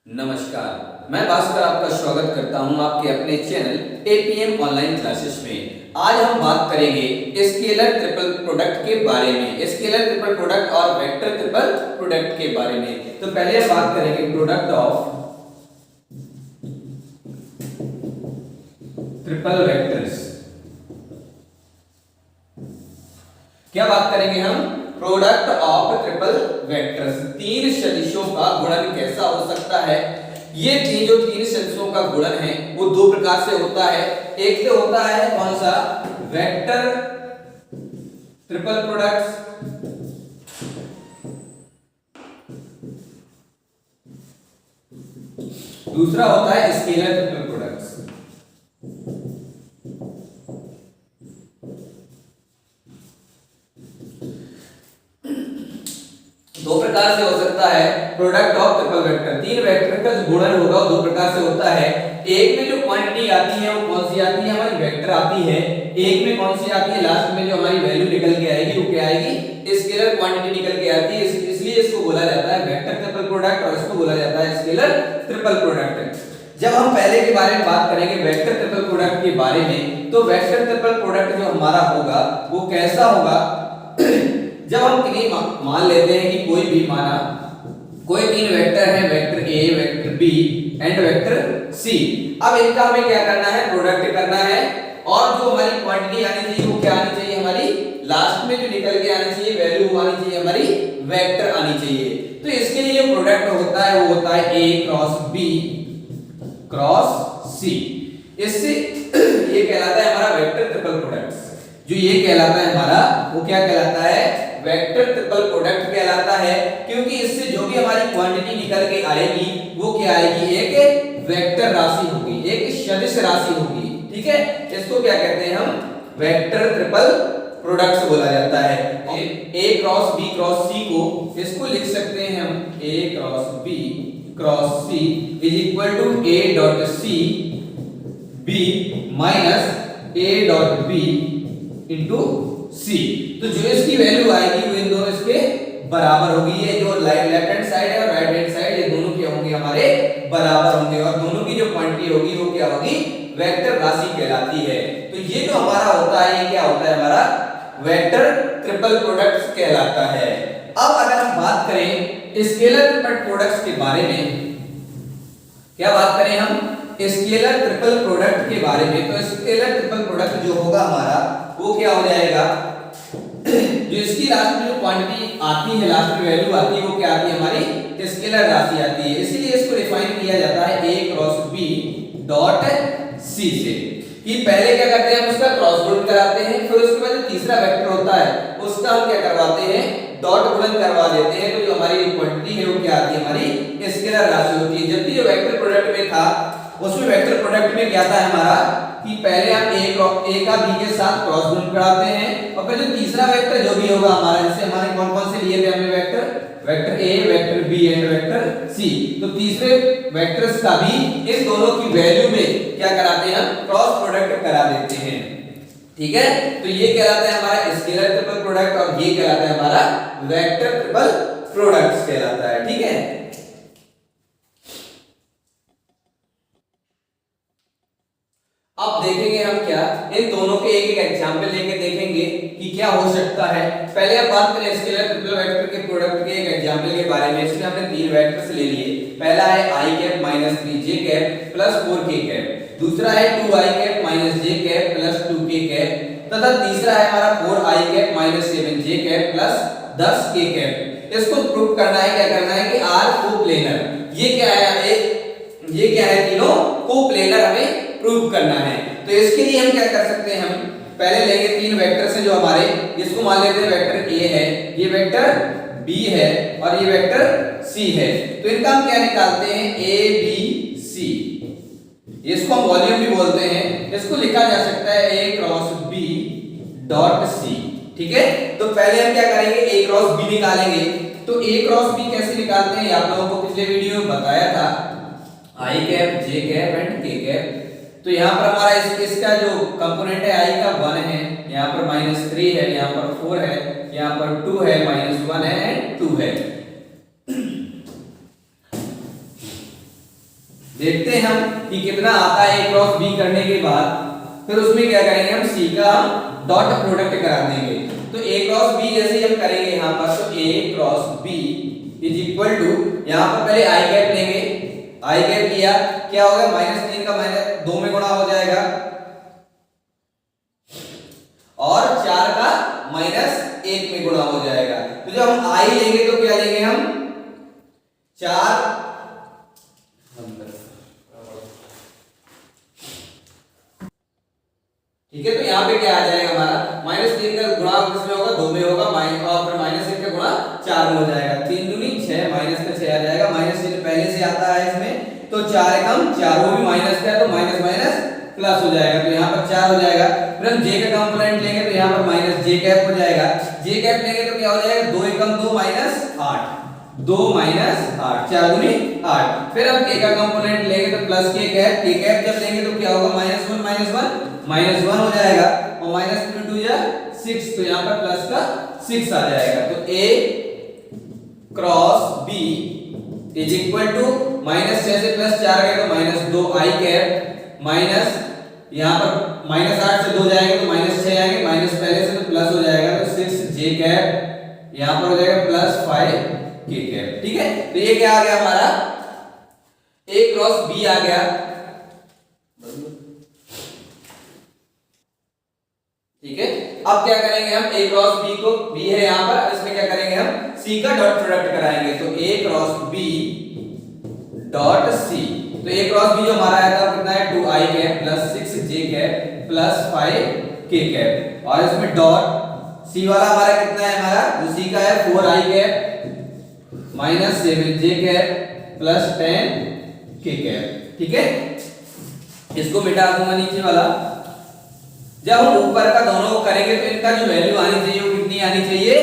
नमस्कार, मैं भास्कर आपका स्वागत करता हूं आपके अपने चैनल एपीएम ऑनलाइन क्लासेस में। आज हम बात करेंगे स्केलर ट्रिपल प्रोडक्ट के बारे में, स्केलर ट्रिपल प्रोडक्ट और वेक्टर ट्रिपल प्रोडक्ट के बारे में। तो पहले हम बात करेंगे प्रोडक्ट ऑफ ट्रिपल वेक्टर्स। क्या बात करेंगे हम? Product of triple vectors. तीन सदिशों का गुणन कैसा हो सकता है? ये जो तीन सदिशों का गुणन है वो दो प्रकार से होता है। एक से होता है कौन सा? वेक्टर ट्रिपल प्रोडक्ट्स, दूसरा होता है स्केलर ट्रिपल प्रोडक्ट्स। दो प्रकार से हो सकता है प्रोडक्ट ऑफ ट्रिपल वेक्टर। तीन वेक्टर का जो गुणन होगा वो दो प्रकार से होता है। एक में जो क्वांटिटी आती है वो कौन सी आती है? हमारी वेक्टर आती है। एक में कौन सी आती है? लास्ट में जो हमारी वैल्यू निकल के आएगी वो क्या आएगी? स्केलर क्वांटिटी निकल के आती है। इसलिए इसको बोला जाता है वेक्टर ट्रिपल प्रोडक्ट और इसको बोला जाता है स्केलर ट्रिपल प्रोडक्ट। जब हम पहले के बारे में बात करेंगे वेक्टर ट्रिपल प्रोडक्ट के बारे में, तो वेक्टर ट्रिपल प्रोडक्ट जो हमारा होगा वो कैसा होगा? जब हम किसी मान लेते हैं कि कोई भी माना कोई तीन वेक्टर है, vector A, vector B and vector C. अब इनका हमें क्या करना है? प्रोडक्ट करना है। और जो हमारी क्वांटिटी आनी चाहिए वो क्या आनी चाहिए? हमारी लास्ट में जो निकल के आनी चाहिए वैल्यू आनी चाहिए, हमारी वेक्टर आनी चाहिए। तो इसके लिए जो प्रोडक्ट होता है वो होता है ए क्रॉस बी क्रॉस सी। इससे ये कहलाता है हमारा वेक्टर ट्रिपल प्रोडक्ट। जो ये कहलाता है हमारा वो क्या कहलाता है? वेक्टर ट्रिपल प्रोडक्ट कहलाता है, क्योंकि इससे जो भी हमारी क्वांटिटी निकल के आएगी वो क्या आएगी? एक वेक्टर राशि होगी, एक सदिश राशि होगी। ठीक है, इसको क्या कहते हैं हम? वेक्टर ट्रिपल प्रोडक्ट्स बोला जाता है। A cross b cross c को इसको लिख सकते हैं हम a cross b cross c is equal to a dot c b minus a dot b into c. तो जो इसकी वैल्यू आएगी वो इन दोनों इसके बराबर होगी। ये जो लेफ्ट हैंड साइड है और राइट हैंड साइड, ये दोनों क्या होंगे? हमारे बराबर होंगे। और दोनों की जो क्वांटिटी होगी वो क्या होगी? वेक्टर राशि कहलाती है। तो ये जो हमारा होता है ये क्या होता है? हमारा वेक्टर ट्रिपल प्रोडक्ट्स कहलाता है। अब अगर हम बात करें स्केलर ट्रिपल प्रोडक्ट्स के बारे में, क्या बात करें हम स्केलर ट्रिपल प्रोडक्ट के बारे में, तो स्केलर ट्रिपल प्रोडक्ट जो होगा हमारा वो क्या हो जाएगा? जो इसकी लास्ट में जो क्वांटिटी आती है, लास्ट में वैल्यू आती है वो क्या आती है? हमारी स्केलर राशि आती है। इसीलिए इसको डिफाइन किया जाता है a cross B dot C से। कि पहले क्या करते हैं? हम उसका क्रॉस गुणन कराते हैं, फिर उसके बाद जो तीसरा वेक्टर होता है उसका हम क्या करवाते हैं? डॉट गुणन करवा देते हैं। तो जो हमारी क्वांटिटी है वो क्या आती है? हमारी स्केलर राशि होती है। जबकि जो वेक्टर प्रोडक्ट में था उसमें वेक्टर प्रोडक्ट में क्या था हमारा कि पहले हम ए का बी के साथ क्रॉस गुणन कराते हैं और फिर जो तीसरा वेक्टर जो भी होगा हमारा, जैसे हमारे कौन कौन से लिए थे हमने vector? Vector A, vector B and vector C. तो तीसरे वेक्टर्स का भी इन दोनों की वैल्यू में क्या कराते हैं? हम क्रॉस प्रोडक्ट करा देते हैं। ठीक है, तो ये कहलाता है हमारा स्केलर ट्रिपल प्रोडक्ट और ये कहलाता है हमारा वेक्टर ट्रिपल प्रोडक्ट्स कहलाता है। ठीक है, अब देखेंगे हम क्या इन दोनों के एक एक एग्जांपल लेके देखेंगे कि क्या हो सकता है। पहले हम बात करें स्केलर ट्रिपल वेक्टर के प्रोडक्ट के एक एग्जांपल के बारे में। इसमें हमने तीन वेक्टर्स ले लिए। पहला है i cap minus 3j cap plus 4k cap, दूसरा है 2i cap minus j cap plus 2k cap, तथा तीसरा है हमारा 4i cap minus 7j cap plus 10k cap. इसको प्रूव करना है, क्या करना है कि r कोप्लेनर। ये क्या है? ये क्या है? तीनों कोप्लेनर हमें प्रूव करना है। तो इसके लिए हम क्या कर सकते हैं? हम पहले लेंगे तीन वेक्टर से जो हमारे, इसको मान लेते हैं वेक्टर ए है, ये वेक्टर बी है और ये वेक्टर सी है। तो इनका हम क्या निकालते हैं? A B C. इसको हम वॉल्यूम भी बोलते हैं। इसको लिखा जा सकता है a cross B dot C. ठीक है, तो पहले हम क्या करेंगे? ए क्रॉस बी निकालेंगे। तो ए क्रॉस बी कैसे निकालते हैं? आप लोगों को पिछले वीडियो में बताया था। आई कैप, जे कैप एंड के कैप। तो यहाँ पर हमारा इसका जो कंपोनेंट है आई का 1 है, यहाँ पर -3 है, यहाँ पर 4 है, यहाँ पर 2 है, -1 है एंड 2 है। देखते हैं हम कि कितना आता है A क्रॉस B करने के बाद। फिर उसमें क्या करेंगे हम, C का हम डॉट प्रोडक्ट करा देंगे। तो A क्रॉस B जैसे हम करेंगे यहाँ पर, तो A cross B is equal to, यहाँ पर पहले आई कैप लेंगे, आई कैप लिया, क्या होगा, -3 का -2 में गुणा हो जाएगा और 4 का -1 में गुणा हो जाएगा। तो जब हम आई लेंगे तो क्या लेंगे हम, 4, ठीक है। तो यहाँ पे क्या आ जाएगा हमारा, -3 का गुणा किसमें होगा, 2 में होगा, और फिर -1 का गुणा 4 में हो जाएगा, 3 दूनी 6, माइनस का 6 आ जाएगा, माइनस चिन्ह पहले से आता है इसमें, तो 4 एकम 4, वो भी माइनस का है तो माइनस माइनस प्लस हो जाएगा, तो यहाँ पर 4 हो जाएगा। फिर हम j का कंपोनेंट लेंगे तो यहाँ पर माइनस j कैप हो जाएगा, j कैप लेंगे तो क्या हो जाएगा, 2 एकम 2 -8, 2 -8, 4 दूनी 8। फिर हम k का कंपोनेंट लेंगे तो प्लस k कैप जब लेंगे तो क्या होगा, -1 हो जाएगा, और -2 या 6, तो यहाँ पर प्लस का 6 आ जाएगा। तो A cross B is equal to -6 से +4 गए तो -2 आई कैप, माइनस यहाँ पर -8 से 2 जाएंगे तो -6 आएंगे, माइनस पहले से तो प्लस हो जाएगा तो 6 J कैप, यहाँ पर हो जाएगा +5 K कैप, ठीक है। तो ये क्या आ गया हमारा, A क्रॉस B आ गया, ठीक है। अब क्या करेंगे हम, A क्रॉस B को, B है यहाँ पर, इसमें क्या करेंगे हम, C का डॉट प्रोडक्ट कराएंगे, तो A cross B dot C, तो A क्रॉस B जो हमारा आया था कितना है, 2i cap plus 6j cap plus 5k cap, और इसमें डॉट C वाला हमारा कितना है, हमारा जो C का है 4i cap minus 7j cap plus 10k cap, ठीक है। इसको मिटा दूंगा नीचे वाला। जब हम ऊपर का दोनों को करेंगे तो इनका जो वैल्यू आनी चाहिए वो कितनी आनी चाहिए,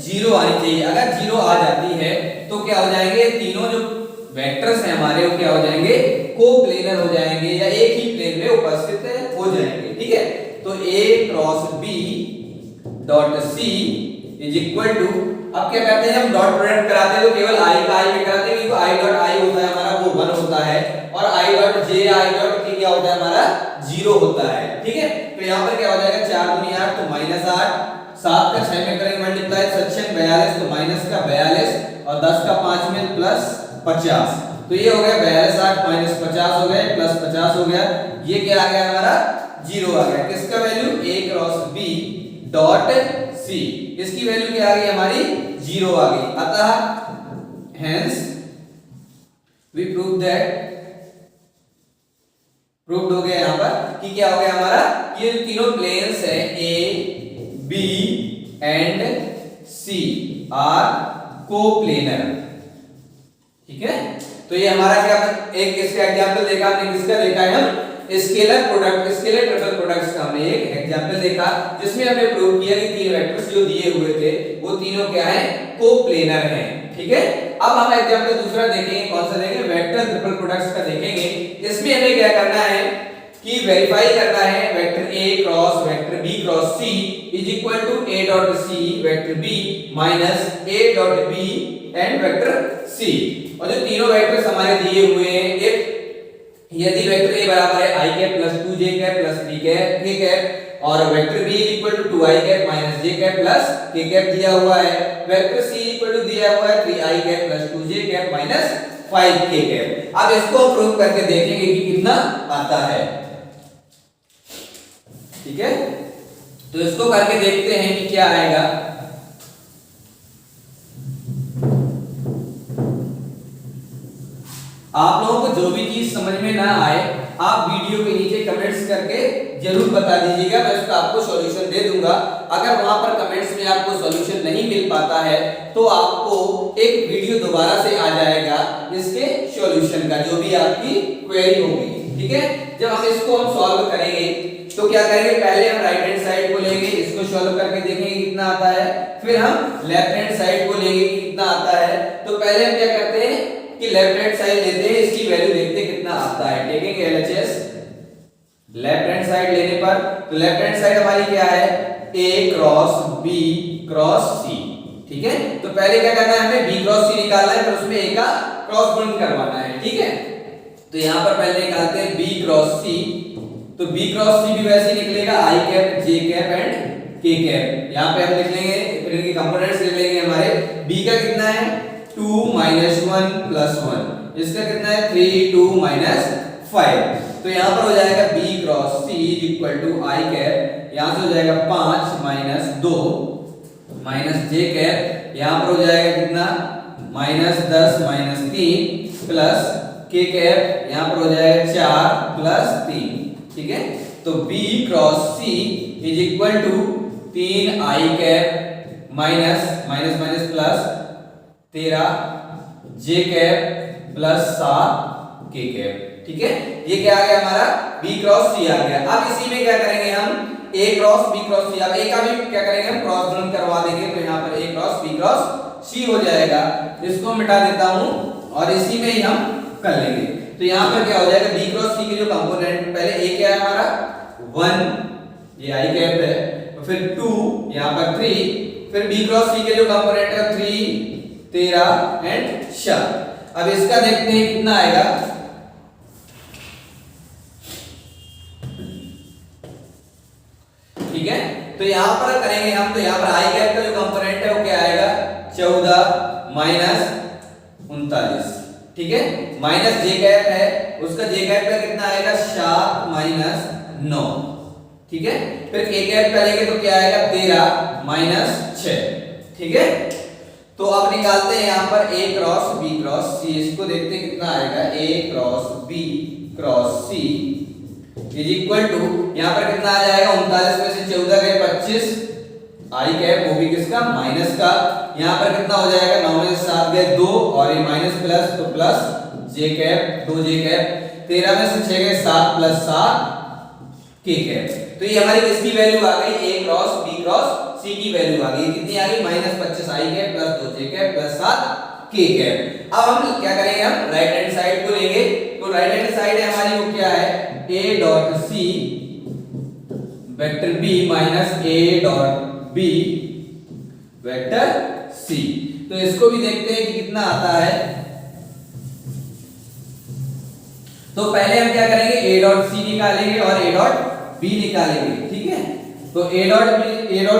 0 आनी चाहिए। अगर 0 आ जाती है तो क्या हो जाएंगे, तीनों जो वेक्टर्स हैं हमारे वो क्या हो जाएंगे, कोप्लेनर हो जाएंगे या एक ही प्लेन में उपस्थित हो जाएंगे, ठीक है। तो A cross B dot C is equal to, अब क्या करते हैं हम डॉट प्रोडक्ट कराते हैं तो केवल i का i में कराते हैं, क्योंकि i डॉट i होता है हमारा वो 1 होता है, और i dot j i dot k क्या होता है हमारा 0 होता है, ठीक है। तो यहाँ पर क्या हो जाएगा, 4 दूनी 8 तो -8, 7 का 6 में करेंगे मल्टीप्लाई, 7 42 तो माइनस का 42, और 10 का 5 में प्लस 50, तो ये हो गया 42 8 माइनस 50 हो गए प्लस 50 हो गया, ये क्या आ गया हमारा 0 आ गया। किसका value, A cross B dot C, इसकी वैल्यू क्या आ गई हमारी 0 आ गई। अतः hence we prove that, proved हो गया यहाँ पर कि क्या हो गया हमारा, ये जो तीनों प्लेन्स है A B and C are coplanar, ठीक है। तो ये हमारा क्या, एक इसका एग्जांपल देखा हमने, किसका देखा है हम, scalar product, scalar triple products का हमने एक एग्जांपल देखा, जिसमें हमने प्रूव किया कि तीन वेक्टर्स जो दिए हुए थे वो तीनों क्या है, कोप्लेनर हैं, ठीक है। अब हम एग्जांपल दूसरा देखेंगे, कौन सा देखेंगे, वेक्टर ट्रिपल प्रोडक्ट्स का देखेंगे। इसमें हमें क्या करना है कि वेरीफाई करना है vector A cross vector B cross C is equal to A dot C vector B minus A dot B and vector C। और जो तीनों वेक्टर्स हमारे दिए हुए हैं, एक यदि वेक्टर A बराबर है i cap plus 2j cap प्लस b कैप k कैप, और vector B equal to 2i cap minus j cap plus k cap दिया हुआ है, वेक्टर C इक्वल टू दिया हुआ है 3i cap plus 2j cap minus 5k cap. अब इसको प्रूव करके देखेंगे कि कितना आता है, ठीक है। तो इसको करके देखते हैं कि क्या आएगा। आप लोगों को जो भी चीज समझ में ना आए, आप वीडियो के नीचे कमेंट्स करके जरूर बता दीजिएगा, मैं उसका आपको सॉल्यूशन दे दूंगा। अगर वहां पर कमेंट्स में आपको सॉल्यूशन नहीं मिल पाता है तो आपको एक वीडियो दोबारा से आ जाएगा इसके सॉल्यूशन का, जो भी आपकी क्वेरी होगी, ठीक है। जब हम इसको हम सॉल्व करेंगे तो क्या करेंगे, पहले हम राइट हैंड साइड को लेंगे, इसको सॉल्व करके देखेंगे कितना आता है, फिर हम लेफ्ट हैंड साइड को लेंगे कि कितना आता है। तो पहले हम क्या करते हैं कि लेफ्ट हैंड साइड लेते हैं, इसकी वैल्यू देखते हैं कितना आता है, taking LHS left hand side लेने पर, तो लेफ्ट हैंड साइड हमारी क्या है, A cross B cross C, ठीक है। तो पहले क्या करना है, हमें B क्रॉस C निकालना है, फिर उसमें A का क्रॉस गुणन करवाना है, ठीक है। तो यहाँ पर पहले निकालते हैं B क्रॉस C। तो B क्रॉस C भी वैसे ही निकलेगा I cap J cap and K cap. यहाँ पे हम लिख लेंगे, फिर इनके कंपोनेंट्स लिख लेंगे। हमारे B का कितना है 2 - 1 + 1, इसका कितना है 3 2 - 5। तो यहाँ पर हो जाएगा B cross C = I cap, यहाँ से हो जाएगा 5 - 2 - J कैप, यहाँ पर हो जाएगा कितना -10 - 3 प्लस K कैप, यहाँ पर हो जाएगा 4 + 3। ठीक है, तो B cross C = 3 I cap minus plus 13 J cap plus 7 K cap. ठीक है, ये क्या आ गया हमारा B क्रॉस C आ गया। अब इसी में क्या करेंगे हम A cross B cross C। अब A का भी क्या करेंगे हम क्रॉस गुणन करवा देंगे, तो यहाँ पर A cross B cross C हो जाएगा। इसको मिटा देता हूँ और इसी में ही हम कर लेंगे। तो यहाँ पर क्या हो जाएगा B क्रॉस C के जो कंपोनेंट, पहले A क्या है हमारा 1, ये I कैप है, फिर 2 यहाँ पर 3, फिर B क्रॉस C के जो कंपोनेंट है 3 13 एंड 4। अब इसका देखते हैं कितना आएगा। ठीक है, तो यहाँ पर करेंगे हम, तो यहाँ पर I कैप का जो कंपोनेंट है वो क्या आएगा 14 - 39। ठीक है, माइनस J कैप है, उसका J कैप का कितना आएगा 7 - 9। ठीक है, फिर K कैप का लेंगे तो क्या आएगा 13 - 6। ठीक है, तो अब निकालते हैं यहाँ पर A cross B cross C। इसको देखते हैं कितना आएगा A cross B cross C = यहाँ पर कितना आ जाएगा 39 में से 14 गए 25 I कैप, वो भी किसका माइनस का। यहाँ पर कितना हो जाएगा 9 में से 7 गए 2 और ये माइनस प्लस, तो plus J cap 2 J cap, 13 में से 6 गए 7 + 7 K कैप। तो ये हमारी किसकी वैल्यू आ गई A cross B cross C की वैल्यू आ गई। कितनी आ गई -25 I cap plus 2 J cap plus 7 K cap. अब हम क्या करेंगे, हम राइट हैंड साइड को लेंगे। तो राइट हैंड साइड है हमारी वो क्या है A dot C vector B minus A dot B vector C। तो इसको भी देखते हैं कि कितना आता है। तो पहले हम क्या करेंगे A डॉट C निकालेंगे और A डॉट B निकालेंगे। ठीक है, तो A डॉट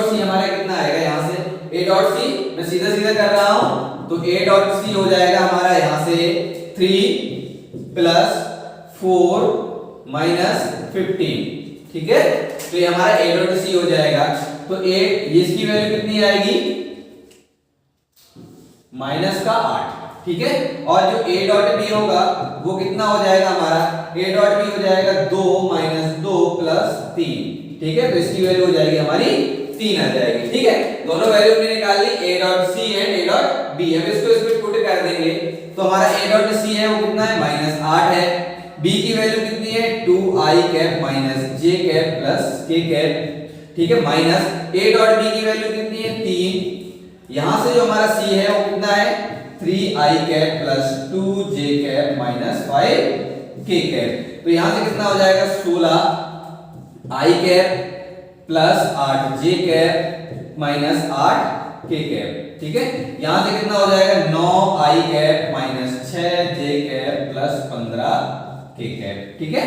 C हमारा कितना आएगा, यहाँ से A डॉट C मैं सीधा सीधा कर रहा हूं, तो A डॉट C हो जाएगा हमारा यहाँ से 3 + 4 - 15। ठीक है, तो ये हमारा A डॉट C हो जाएगा। तो A ये इसकी वैल्यू कितनी आएगी -8। ठीक है, और जो A डॉट B होगा वो कितना हो जाएगा हमारा A डॉट B हो जाएगा 2 - 2 + 3। ठीक है, तो इसकी वैल्यू हो जाएगी हमारी 3 आ जाएगी। ठीक है, दोनों वैल्यू हमने निकाल ली A dot C and A dot B। अब इसको इसमें पुट कर देंगे, तो हमारा A डॉट C है वो कितना है -8 है। B की वैल्यू कितनी है 2I cap - J cap plus K cap. ठीक है, माइनस A डॉट B की वैल्यू कितनी है 3। यहां से जो हमारा C है वो कितना है 3I cap plus 2J cap minus 5K cap. तो यहां से कितना हो जाएगा 16I cap plus 8J cap minus 8K cap. ठीक है, यहां से कितना हो जाएगा 9I cap minus 6J cap plus 15K cap. ठीक है,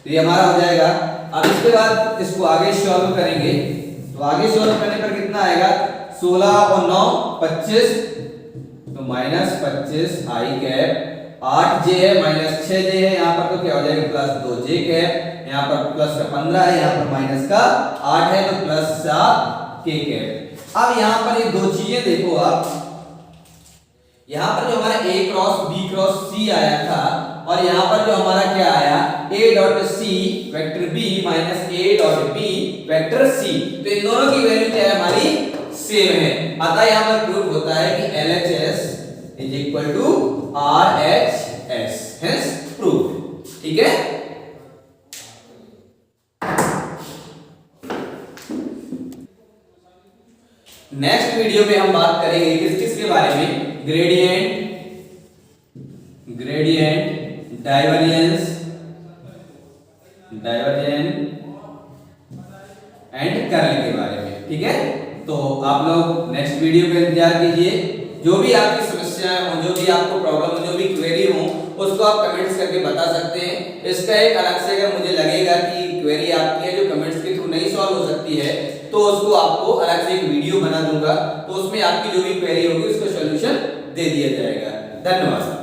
तो ये हमारा हो जाएगा। अब इसके बाद इसको आगे सॉल्व करेंगे, तो आगे सॉल्व करने पर कितना आएगा 16 और 9 25, तो -25I कैप 8J है माइनस 6J है, यहाँ पर तो क्या हो जाएगा प्लस 2J कैप, यहाँ पर प्लस का 15 है, यहाँ पर माइनस का 8 है, तो प्लस 7K कैप। अब यहाँ पर ये दो चीजें देखो आप, यहाँ पर जो हमारा A cross B cross C आया था और यहाँ पर जो हमारा क्या आया A dot C vector B minus A dot B vector C, तो इन दोनों की वैल्यू क्या है हमारी सेम है। अतः यहाँ पर प्रूव होता है कि LHS is equal to RHS, hence prove. ठीक है, नेक्स्ट वीडियो में हम बात करेंगे किसके बारे में, ग्रेडियंट, डाइवर्जेंस एंड कर्ल के बारे में। ठीक है, तो आप लोग नेक्स्ट वीडियो का इंतजार कीजिए। जो भी आपकी समस्याएं हो, जो भी आपको प्रॉब्लम हो, जो भी क्वेरी हो, उसको आप कमेंट्स करके बता सकते हैं। इसका एक अलग से अगर मुझे लगेगा कि क्वेरी आपकी है जो कमेंट्स के थ्रू नहीं सॉल्व हो सकती है तो उसको आपको अलग से एक वीडियो बना दूंगा, तो उसमें आपकी जो भी क्वेरी होगी उसका सॉल्यूशन दे दिया जाएगा। धन्यवाद।